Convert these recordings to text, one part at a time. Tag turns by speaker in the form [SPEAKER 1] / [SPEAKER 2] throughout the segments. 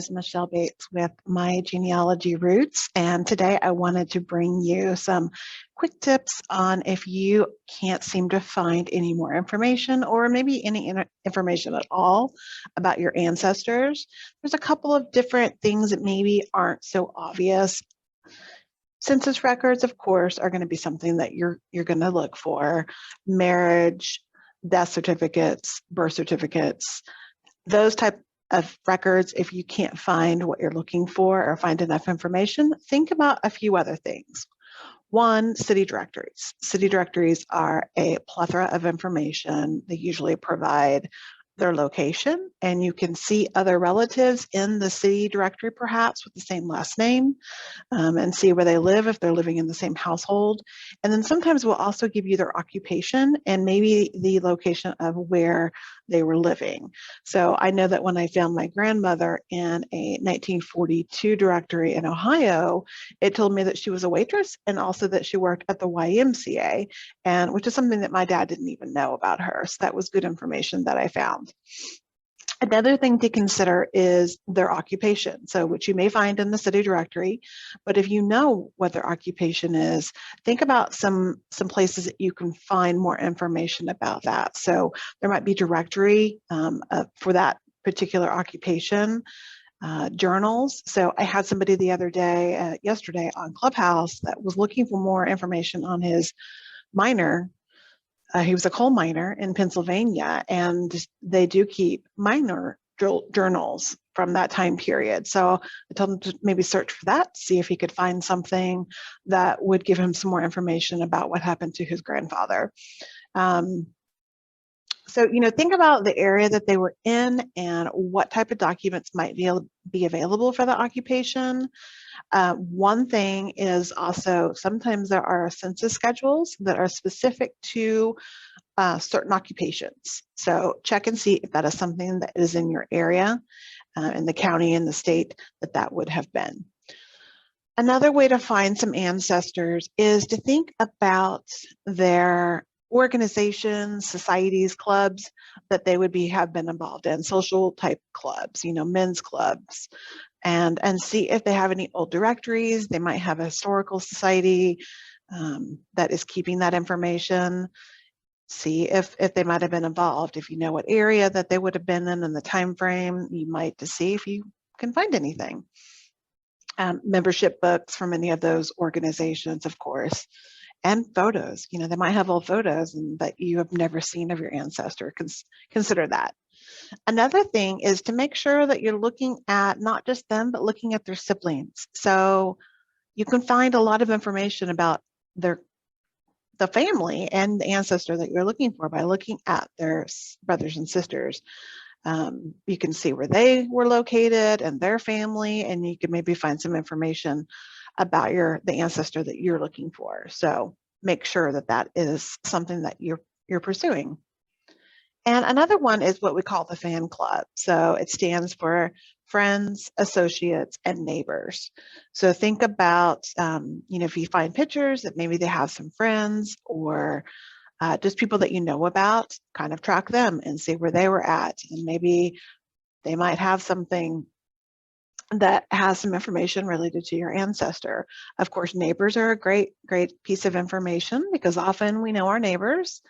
[SPEAKER 1] guys, Michelle Bates with My Genealogy Roots, and today I wanted to bring you some quick tips on if you can't seem to find any more information or maybe any information at all about your ancestors. There's a couple of different things that maybe aren't so obvious. Census records, of course, are going to be something that you're going to look for. Marriage, death certificates, birth certificates, those type of records. If you can't find what you're looking for or find enough information, think about a few other things. One, city directories. City directories are a plethora of information. They usually provide their location, and you can see other relatives in the city directory, perhaps with the same last name, and see where they live if they're living in the same household. And then sometimes we'll also give you their occupation and maybe the location of where they were living. So I know that when I found my grandmother in a 1942 directory in Ohio, it told me that she was a waitress and also that she worked at the YMCA, and which is something that my dad didn't even know about her. So that was good information that I found. Another thing to consider is their occupation, so which you may find in the city directory, but if you know what their occupation is, think about some places that you can find more information about that. So there might be directory for that particular occupation, journals. So I had somebody the other day, yesterday on Clubhouse, that was looking for more information on his miner. He was a coal miner in Pennsylvania, and they do keep miner journals from that time period. So I told him to maybe search for that, see if he could find something that would give him some more information about what happened to his grandfather. So, think about the area that they were in and what type of documents might be available for the occupation. One thing is also sometimes there are census schedules that are specific to certain occupations. So check and see if that is something that is in your area, in the county, in the state, that would have been. Another way to find some ancestors is to think about their organizations, societies, clubs that they would have been involved in, social type clubs, men's clubs, and see if they have any old directories. They might have a historical society that is keeping that information. See if they might have been involved. If you know what area that they would have been in the time frame, you might to see if you can find anything. Membership books from any of those organizations, of course, and photos. They might have old photos that you have never seen of your ancestor. Consider that. Another thing is to make sure that you're looking at not just them, but looking at their siblings. So you can find a lot of information about the family and the ancestor that you're looking for by looking at their brothers and sisters. You can see where they were located and their family, and you can maybe find some information about the ancestor that you're looking for. So make sure that is something that you're pursuing. And another one is what we call the fan club. So it stands for friends, associates, and neighbors. So think about, if you find pictures that maybe they have some friends or just people that you know about, kind of track them and see where they were at. And maybe they might have something that has some information related to your ancestor. Of course, neighbors are a great piece of information because often we know our neighbors.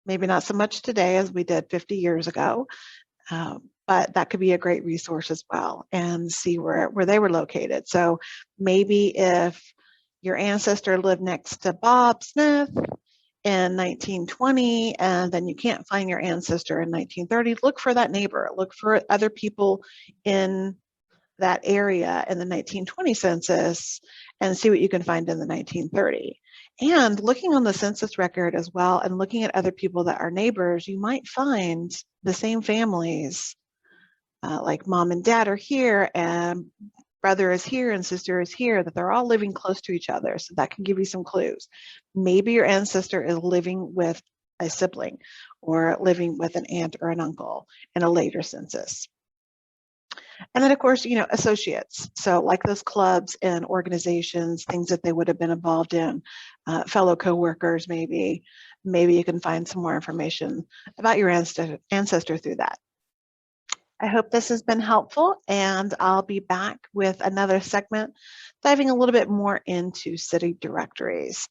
[SPEAKER 1] Maybe not so much today as we did 50 years ago, but that could be a great resource as well, and see where they were located. So maybe if your ancestor lived next to Bob Smith in 1920, and then you can't find your ancestor in 1930, look for that neighbor, look for other people in that area in the 1920 census and see what you can find in the 1930. And looking on the census record as well and looking at other people that are neighbors, you might find the same families, like mom and dad are here and brother is here and sister is here, that they're all living close to each other. So that can give you some clues. Maybe your ancestor is living with a sibling or living with an aunt or an uncle in a later census. And then, of course, associates. So like those clubs and organizations, things that they would have been involved in, fellow coworkers, maybe you can find some more information about your ancestor through that. I hope this has been helpful, and I'll be back with another segment diving a little bit more into city directories.